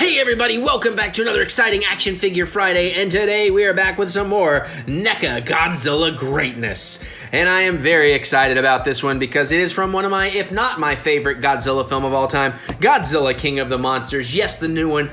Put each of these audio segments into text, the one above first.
Hey everybody, welcome back to another exciting Action Figure Friday, and today we are back with some more NECA Godzilla greatness. And I am very excited about this one because it is from one of my, if not my favorite Godzilla film of all time, Godzilla King of the Monsters. Yes, the new one.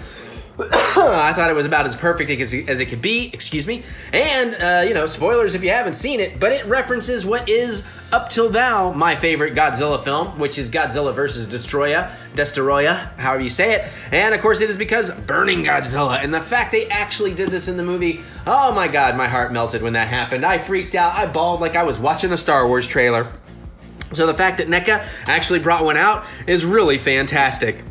I thought it was about as perfect as it could be, excuse me. And, you know, spoilers if you haven't seen it, but it references what is, up till now, my favorite Godzilla film, which is Godzilla vs. Destoroyah, however you say it. And, of course, it is because Burning Godzilla. And the fact they actually did this in the movie, oh my god, my heart melted when that happened. I freaked out. I bawled like I was watching a Star Wars trailer. So the fact that NECA actually brought one out is really fantastic.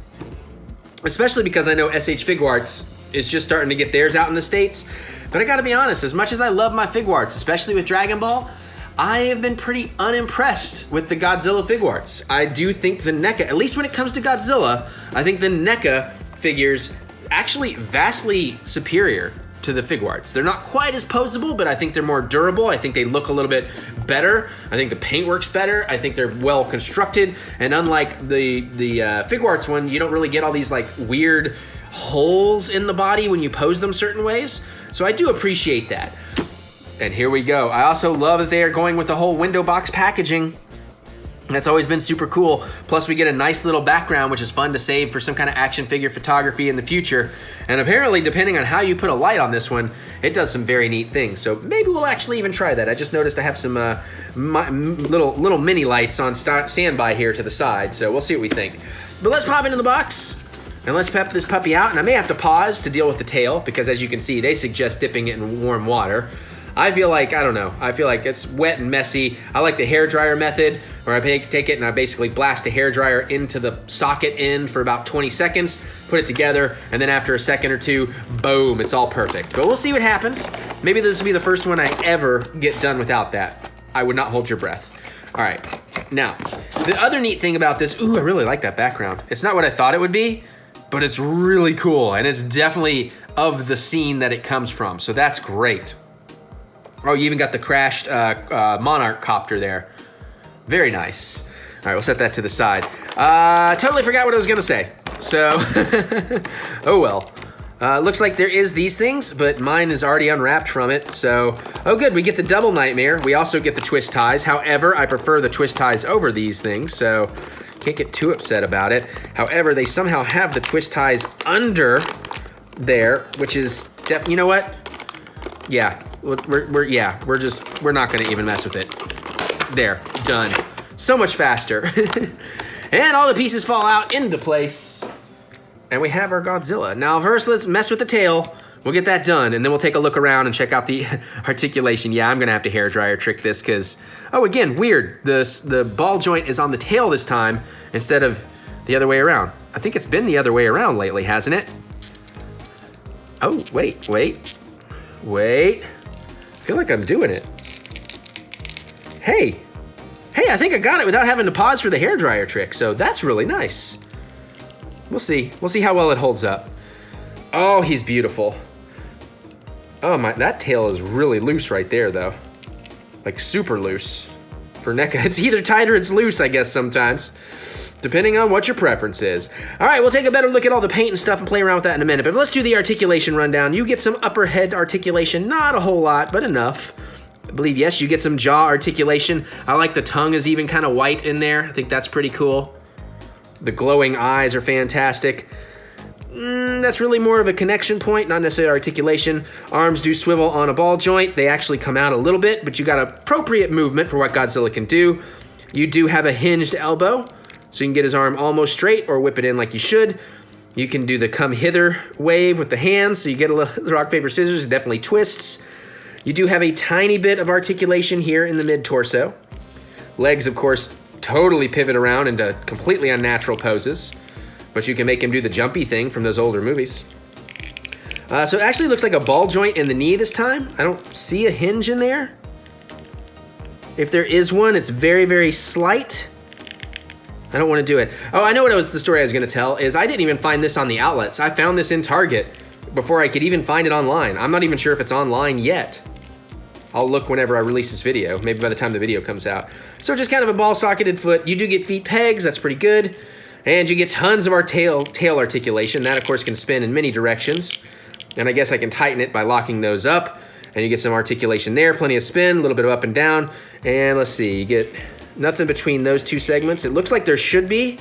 Especially because I know SH Figuarts is just starting to get theirs out in the States. But I gotta be honest, as much as I love my Figuarts, especially with Dragon Ball, I have been pretty unimpressed with the Godzilla Figuarts. I do think the NECA, at least when it comes to Godzilla, I think the NECA figures actually vastly superior to the Figuarts. They're not quite as posable, but I think they're more durable. I think they look a little bit better. I think the paint works better. I think they're well constructed. And unlike the Figuarts one, you don't really get all these like weird holes in the body when you pose them certain ways. So I do appreciate that. And here we go. I also love that they are going with the whole window box packaging. That's always been super cool. Plus we get a nice little background, which is fun to save for some kind of action figure photography in the future. And apparently, depending on how you put a light on this one, it does some very neat things. So maybe we'll actually even try that. I just noticed I have some little mini lights on standby here to the side. So we'll see what we think. But let's pop into the box and let's pep this puppy out. And I may have to pause to deal with the tail because as you can see, they suggest dipping it in warm water. I feel like, I don't know, I feel like it's wet and messy. I like the hairdryer method, where I take it and I basically blast a hairdryer into the socket end for about 20 seconds, put it together, and then after a second or two, boom, it's all perfect. But we'll see what happens. Maybe this will be the first one I ever get done without that. I would not hold your breath. All right, now, the other neat thing about this, ooh, I really like that background. It's not what I thought it would be, but it's really cool, and it's definitely of the scene that it comes from, so that's great. Oh, you even got the crashed Monarch copter there. Very nice. All right, we'll set that to the side. Totally forgot what I was gonna say. So, oh well. Looks like there is these things, but mine is already unwrapped from it. So, oh good, we get the double nightmare. We also get the twist ties. However, I prefer the twist ties over these things, so can't get too upset about it. However, they somehow have the twist ties under there, which is you know what? Yeah. We're not gonna even mess with it. There, done. So much faster. And all the pieces fall out into place. And we have our Godzilla. Now first, let's mess with the tail. We'll get that done, and then we'll take a look around and check out the articulation. Yeah, I'm gonna have to hairdryer trick this, because, oh, again, weird. The ball joint is on the tail this time, instead of the other way around. I think it's been the other way around lately, hasn't it? Oh, wait. I feel like I'm doing it. Hey, I think I got it without having to pause for the hairdryer trick, so that's really nice. We'll see how well it holds up. Oh, he's beautiful. Oh my, that tail is really loose right there though. Like super loose. For NECA, it's either tight or it's loose, I guess sometimes. Depending on what your preference is. All right, we'll take a better look at all the paint and stuff and play around with that in a minute. But let's do the articulation rundown. You get some upper head articulation, not a whole lot, but enough. I believe, yes, you get some jaw articulation. I like the tongue is even kind of white in there. I think that's pretty cool. The glowing eyes are fantastic. That's really more of a connection point, not necessarily articulation. Arms do swivel on a ball joint. They actually come out a little bit, but you got appropriate movement for what Godzilla can do. You do have a hinged elbow, so you can get his arm almost straight or whip it in like you should. You can do the come hither wave with the hands, so you get a little rock, paper, scissors. It definitely twists. You do have a tiny bit of articulation here in the mid-torso. Legs, of course, totally pivot around into completely unnatural poses, but you can make him do the jumpy thing from those older movies. So it actually looks like a ball joint in the knee this time. I don't see a hinge in there. If there is one, it's very, very slight. I don't want to do it. Oh, I know what the story I was going to tell is I didn't even find this on the outlets. I found this in Target before I could even find it online. I'm not even sure if it's online yet. I'll look whenever I release this video, maybe by the time the video comes out. So just kind of a ball-socketed foot. You do get feet pegs, that's pretty good. And you get tons of our tail articulation. That, of course, can spin in many directions. And I guess I can tighten it by locking those up. And you get some articulation there, plenty of spin, a little bit of up and down. And let's see, you get nothing between those two segments. It looks like there should be,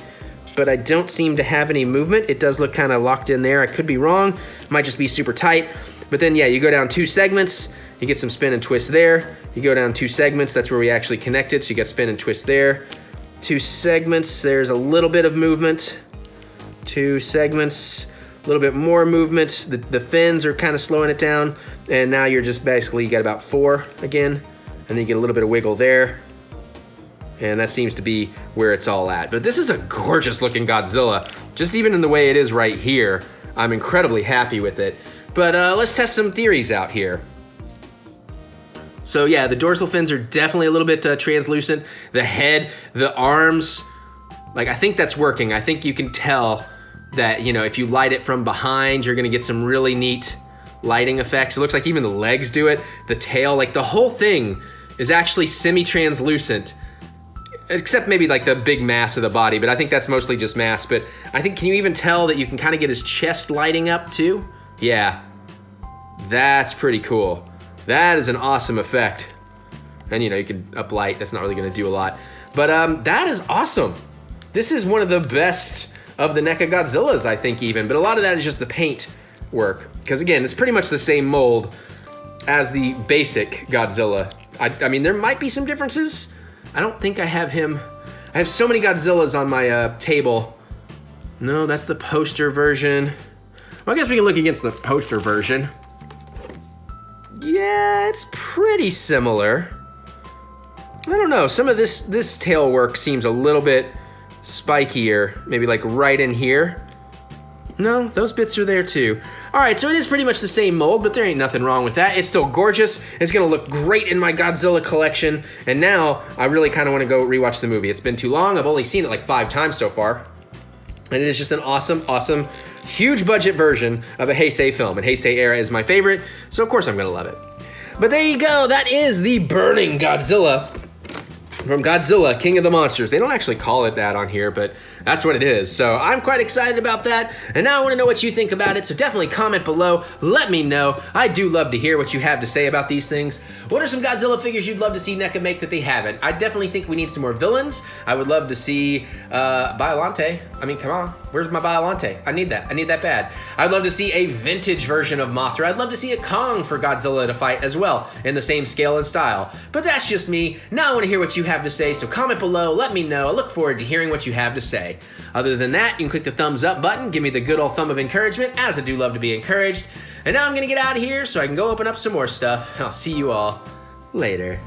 but I don't seem to have any movement. It does look kind of locked in there. I could be wrong. Might just be super tight. But then, yeah, you go down 2 segments. You get some spin and twist there. You go down 2 segments. That's where we actually connect it. So you get spin and twist there. 2 segments. There's a little bit of movement. 2 segments. A little bit more movement. The fins are kind of slowing it down. And now you're just basically, you got about 4 again. And then you get a little bit of wiggle there. And that seems to be where it's all at. But this is a gorgeous looking Godzilla. Just even in the way it is right here, I'm incredibly happy with it. But let's test some theories out here. So yeah, the dorsal fins are definitely a little bit translucent. The head, the arms, like I think that's working. I think you can tell that, you know, if you light it from behind, you're gonna get some really neat lighting effects. It looks like even the legs do it. The tail, like the whole thing is actually semi-translucent, except maybe like the big mass of the body, but I think that's mostly just mass. But I think, can you even tell that you can kind of get his chest lighting up too? Yeah, that's pretty cool. That is an awesome effect. And you know, you can up light, that's not really gonna do a lot. But that is awesome. This is one of the best of the NECA Godzillas, I think even, but a lot of that is just the paint work. Because again, it's pretty much the same mold as the basic Godzilla. I mean, there might be some differences. I don't think I have him. I have so many Godzillas on my table. No, that's the poster version. Well, I guess we can look against the poster version. Yeah, it's pretty similar. I don't know, some of this tail work seems a little bit spikier, maybe like right in here. No, those bits are there too. All right, so it is pretty much the same mold, but there ain't nothing wrong with that. It's still gorgeous. It's gonna look great in my Godzilla collection. And now I really kind of want to go rewatch the movie. It's been too long. I've only seen it like 5 times so far. And it is just an awesome, awesome, huge budget version of a Heisei film. And Heisei era is my favorite, so of course I'm gonna love it. But there you go, that is the Burning Godzilla from Godzilla King of the Monsters. They don't actually call it that on here, but that's what it is. So I'm quite excited about that. And now I want to know what you think about it. So definitely comment below. Let me know. I do love to hear what you have to say about these things. What are some Godzilla figures you'd love to see NECA make that they haven't? I definitely think we need some more villains. I would love to see Biollante. I mean, come on. Where's my Biollante? I need that. I need that bad. I'd love to see a vintage version of Mothra. I'd love to see a Kong for Godzilla to fight as well, in the same scale and style. But that's just me. Now I want to hear what you have to say, so comment below, let me know. I look forward to hearing what you have to say. Other than that, you can click the thumbs up button, give me the good old thumb of encouragement, as I do love to be encouraged. And now I'm gonna get out of here so I can go open up some more stuff. I'll see you all later.